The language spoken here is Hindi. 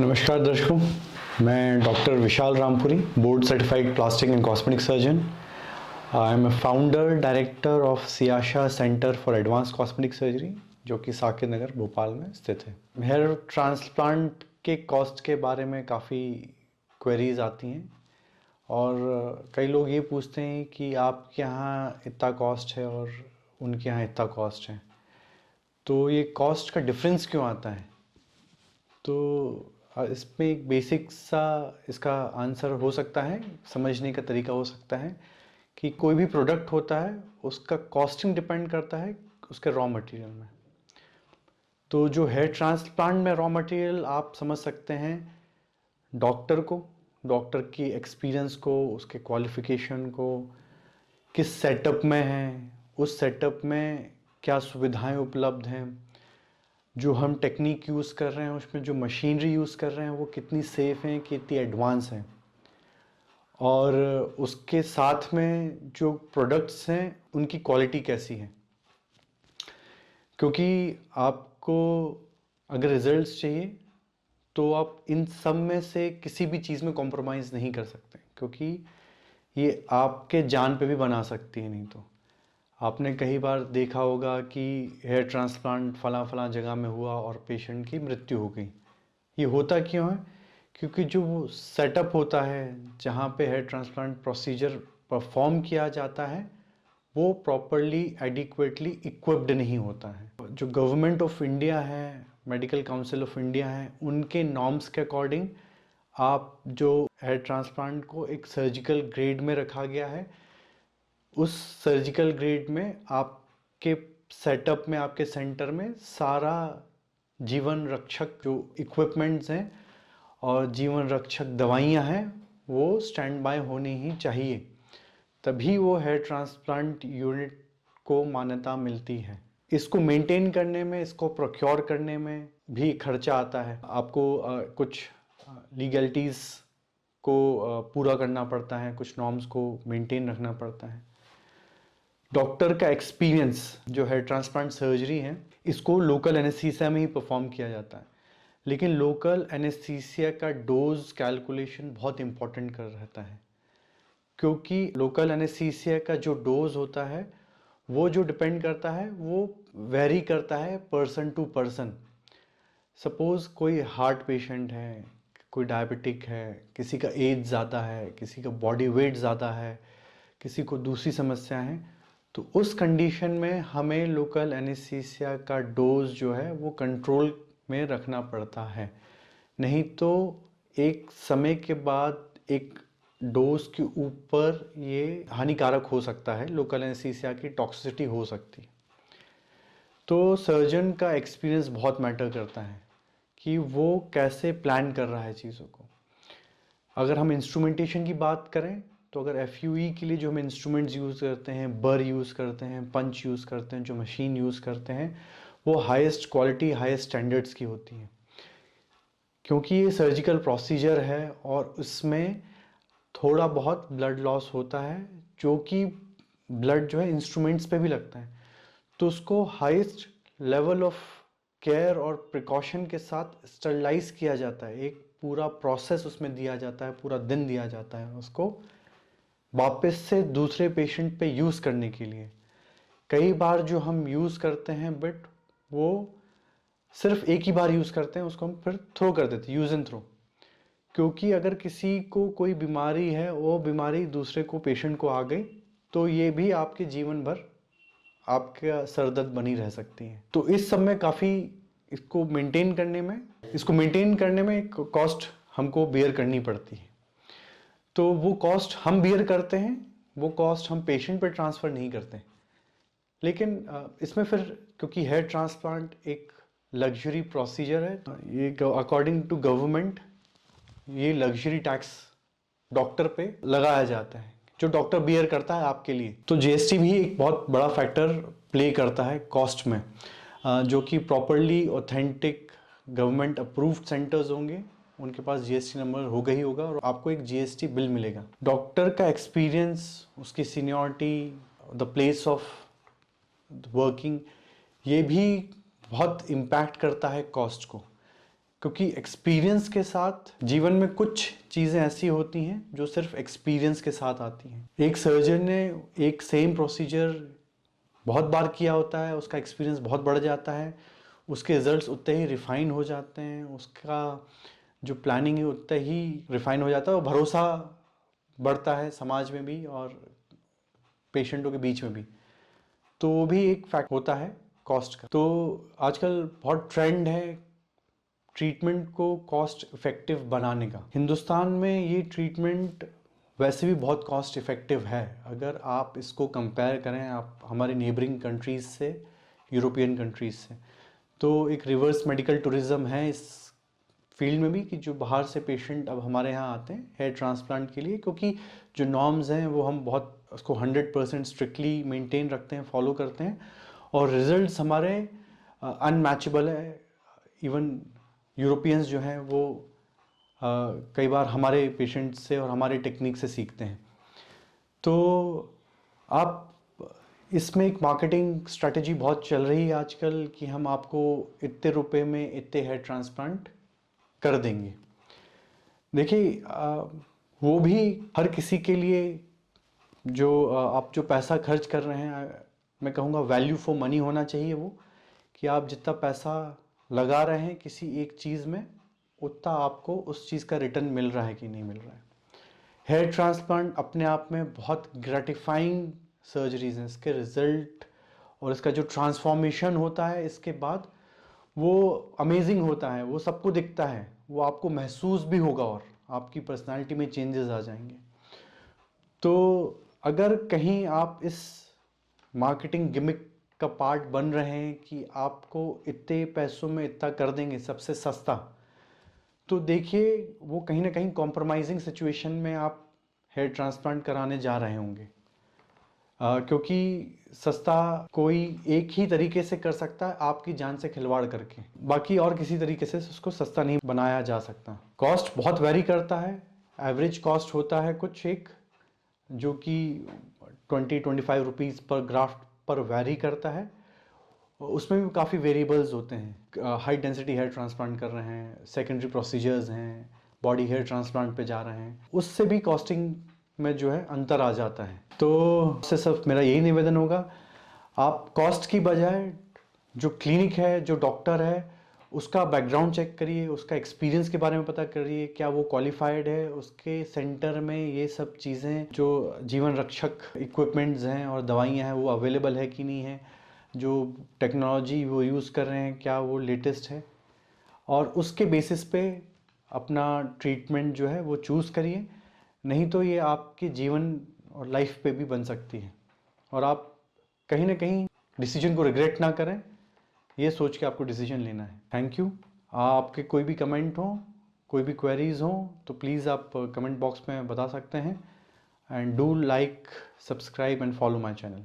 नमस्कार दर्शकों, मैं doctor Vishal Rampuri, board certified plastic and cosmetic surgeon. I am a founder director of Siasha centre for advance cosmetic surgery, जो कि साकेत नगर भोपाल में स्थित है। हेयर ट्रांसप्लांट के कॉस्ट के बारे में काफ़ी क्वेरीज आती हैं और कई लोग ये पूछते हैं कि आपके यहाँ इतना कॉस्ट है और उनके यहाँ इतना कॉस्ट है, तो ये कॉस्ट का डिफरेंस क्यों आता है? तो इसमें एक बेसिक सा इसका आंसर हो सकता है, समझने का तरीका हो सकता है कि कोई भी प्रोडक्ट होता है उसका कॉस्टिंग डिपेंड करता है उसके रॉ मटेरियल में। तो जो हेयर ट्रांसप्लांट में रॉ मटेरियल आप समझ सकते हैं डॉक्टर की एक्सपीरियंस को, उसके क्वालिफिकेशन को, किस सेटअप में है, उस सेटअप में क्या सुविधाएं उपलब्ध हैं, जो हम टेक्निक यूज़ कर रहे हैं उसमें जो मशीनरी यूज़ कर रहे हैं वो कितनी सेफ़ हैं, कितनी एडवांस हैं, और उसके साथ में जो प्रोडक्ट्स हैं उनकी क्वालिटी कैसी है। क्योंकि आपको अगर रिजल्ट्स चाहिए तो आप इन सब में से किसी भी चीज़ में कॉम्प्रोमाइज़ नहीं कर सकते, क्योंकि ये आपके जान पे भी बना सकती है। नहीं तो आपने कई बार देखा होगा कि हेयर ट्रांसप्लांट फला जगह में हुआ और पेशेंट की मृत्यु हो गई। ये होता क्यों है? क्योंकि जो सेटअप होता है जहाँ पे हेयर ट्रांसप्लांट प्रोसीजर परफॉर्म किया जाता है वो प्रॉपरली एडिक्वेटली इक्विप्ड नहीं होता है। जो गवर्नमेंट ऑफ इंडिया है, मेडिकल काउंसिल ऑफ इंडिया है, उनके नॉर्म्स के अकॉर्डिंग आप जो हेयर ट्रांसप्लांट को एक सर्जिकल ग्रेड में रखा गया है, उस सर्जिकल ग्रेड में आपके सेटअप में, आपके सेंटर में सारा जीवन रक्षक जो इक्विपमेंट्स हैं और जीवन रक्षक दवाइयाँ हैं वो स्टैंड बाय होनी ही चाहिए, तभी वो हेयर ट्रांसप्लांट यूनिट को मान्यता मिलती है। इसको मेंटेन करने में, इसको प्रोक्योर करने में भी खर्चा आता है। आपको कुछ लीगलिटीज़ को पूरा करना पड़ता है, कुछ नॉर्म्स को मेंटेन रखना पड़ता है। डॉक्टर का एक्सपीरियंस जो हेयर ट्रांसप्लांट सर्जरी है इसको लोकल एनेस्थीसिया में ही परफॉर्म किया जाता है, लेकिन लोकल एनेस्थीसिया का डोज कैलकुलेशन बहुत इंपॉर्टेंट कर रहता है, क्योंकि लोकल एनेस्थीसिया का जो डोज होता है वो जो डिपेंड करता है वो वेरी करता है पर्सन टू पर्सन। सपोज़ कोई हार्ट पेशेंट है, कोई डायबिटिक है, किसी का एज ज़्यादा है, किसी का बॉडी वेट ज़्यादा है, किसी को दूसरी समस्या है, तो उस कंडीशन में हमें लोकल एनेस्थीसिया का डोज जो है वो कंट्रोल में रखना पड़ता है। नहीं तो एक समय के बाद एक डोज के ऊपर ये हानिकारक हो सकता है, लोकल एनेस्थीसिया की टॉक्सिसिटी हो सकती है। तो सर्जन का एक्सपीरियंस बहुत मैटर करता है कि वो कैसे प्लान कर रहा है चीज़ों को। अगर हम इंस्ट्रूमेंटेशन की बात करें तो अगर एफयूई के लिए जो हम इंस्ट्रूमेंट्स यूज़ करते हैं, बर यूज़ करते हैं, पंच यूज़ करते हैं, जो मशीन यूज़ करते हैं वो हाईएस्ट क्वालिटी, हाईएस्ट स्टैंडर्ड्स की होती हैं, क्योंकि ये सर्जिकल प्रोसीजर है और उसमें थोड़ा बहुत ब्लड लॉस होता है, जो कि ब्लड जो है इंस्ट्रूमेंट्स पे भी लगता है, तो उसको हाईएस्ट लेवल ऑफ केयर और प्रिकॉशन के साथ स्टरलाइज किया जाता है। एक पूरा प्रोसेस उसमें दिया जाता है, पूरा दिन दिया जाता है उसको वापस से दूसरे पेशेंट पे यूज़ करने के लिए। कई बार जो हम यूज़ करते हैं बट वो सिर्फ एक ही बार यूज़ करते हैं, उसको हम फिर थ्रो कर देते हैं, यूज़ एंड थ्रो। क्योंकि अगर किसी को कोई बीमारी है, वो बीमारी दूसरे को, पेशेंट को आ गई, तो ये भी आपके जीवन भर आपका सरदर्द बनी रह सकती है। तो इस सब में काफ़ी इसको मेंटेन करने में एक कॉस्ट हमको बियर करनी पड़ती है। तो वो कॉस्ट हम बियर करते हैं, वो कॉस्ट हम पेशेंट पर ट्रांसफ़र नहीं करते। लेकिन इसमें फिर क्योंकि हेयर ट्रांसप्लांट एक लग्जरी प्रोसीजर है, ये अकॉर्डिंग टू गवर्नमेंट ये लग्जरी टैक्स डॉक्टर पे लगाया जाता है, जो डॉक्टर बियर करता है आपके लिए। तो जीएसटी भी एक बहुत बड़ा फैक्टर प्ले करता है कॉस्ट में, जो कि properly authentic government approved centres होंगे, उनके पास जीएसटी नंबर होगा ही होगा और आपको एक जीएसटी बिल मिलेगा। डॉक्टर का एक्सपीरियंस, उसकी seniority, the place of working, ये भी बहुत इम्पैक्ट करता है कॉस्ट को, क्योंकि एक्सपीरियंस के साथ जीवन में कुछ चीज़ें ऐसी होती हैं जो सिर्फ एक्सपीरियंस के साथ आती हैं। एक सर्जन ने एक सेम प्रोसीजर बहुत बार किया होता है, उसका एक्सपीरियंस बहुत बढ़ जाता है, उसके रिजल्ट्स उतने ही रिफाइन हो जाते हैं, उसका जो प्लानिंग है उतना ही रिफाइन हो जाता है और भरोसा बढ़ता है समाज में भी और पेशेंटों के बीच में भी। तो वो भी एक फैक्ट होता है कॉस्ट का। तो आजकल बहुत ट्रेंड है ट्रीटमेंट को कॉस्ट इफ़ेक्टिव बनाने का। हिंदुस्तान में ये ट्रीटमेंट वैसे भी बहुत कॉस्ट इफ़ेक्टिव है अगर आप इसको कंपेयर करें आप हमारे नेबरिंग कंट्रीज़ से, यूरोपियन कंट्रीज़ से। तो एक रिवर्स मेडिकल टूरिज़्म है इस फील्ड में भी कि जो बाहर से पेशेंट अब हमारे यहाँ आते हैं हेयर ट्रांसप्लांट के लिए, क्योंकि जो नॉर्म्स हैं वो हम बहुत उसको 100% स्ट्रिक्टली मेंटेन रखते हैं, फॉलो करते हैं और रिजल्ट्स हमारे अनमैचेबल है। इवन यूरोपियंस जो हैं वो कई बार हमारे पेशेंट से और हमारे टेक्निक से सीखते हैं। तो आप इसमें एक मार्केटिंग स्ट्रैटेजी बहुत चल रही है आजकल कि हम आपको इतने रुपए में इतने हेयर ट्रांसप्लांट कर देंगे। देखिए वो भी हर किसी के लिए जो आप जो पैसा खर्च कर रहे हैं, मैं कहूँगा वैल्यू फॉर मनी होना चाहिए वो, कि आप जितना पैसा लगा रहे हैं किसी एक चीज़ में उतना आपको उस चीज़ का रिटर्न मिल रहा है कि नहीं मिल रहा है। हेयर ट्रांसप्लांट अपने आप में बहुत ग्रेटिफाइंग सर्जरीज हैं, इसके रिजल्ट और इसका जो ट्रांसफॉर्मेशन होता है इसके बाद वो अमेजिंग होता है, वो सबको दिखता है, वो आपको महसूस भी होगा और आपकी पर्सनालिटी में चेंजेस आ जाएंगे। तो अगर कहीं आप इस मार्केटिंग गिमिक का पार्ट बन रहे हैं कि आपको इतने पैसों में इतना कर देंगे सबसे सस्ता, तो देखिए वो कहीं ना कहीं कॉम्प्रोमाइजिंग सिचुएशन में आप हेयर ट्रांसप्लांट कराने जा रहे होंगे, क्योंकि सस्ता कोई एक ही तरीके से कर सकता है, आपकी जान से खिलवाड़ करके, बाकी और किसी तरीके से उसको सस्ता नहीं बनाया जा सकता। कॉस्ट बहुत वेरी करता है, एवरेज कॉस्ट होता है कुछ एक जो कि 20-25 रुपीज़ पर ग्राफ्ट पर वेरी करता है। उसमें भी काफ़ी वेरिएबल्स होते हैं, हाई डेंसिटी हेयर ट्रांसप्लांट कर रहे हैं, सेकेंडरी प्रोसीजर्स हैं, बॉडी हेयर ट्रांसप्लांट पे जा रहे हैं, उससे भी कॉस्टिंग में जो है अंतर आ जाता है। तो उससे सब मेरा यही निवेदन होगा, आप कॉस्ट की बजाय जो क्लिनिक है, जो डॉक्टर है, उसका बैकग्राउंड चेक करिए, उसका एक्सपीरियंस के बारे में पता करिए, क्या वो क्वालिफाइड है, उसके सेंटर में ये सब चीज़ें जो जीवन रक्षक इक्विपमेंट्स हैं और दवाइयाँ हैं वो अवेलेबल है कि नहीं है, जो टेक्नोलॉजी वो यूज़ कर रहे हैं क्या वो लेटेस्ट है, और उसके बेसिस पे अपना ट्रीटमेंट जो है वो चूज़ करिए। नहीं तो ये आपके जीवन और लाइफ पे भी बन सकती है और आप कहीं ना कहीं डिसीजन को रिग्रेट ना करें, ये सोच के आपको डिसीजन लेना है। Thank you. आपके कोई भी कमेंट हो, कोई भी क्वेरीज हो तो प्लीज़ आप कमेंट बॉक्स में बता सकते हैं। And do like, subscribe and follow my channel.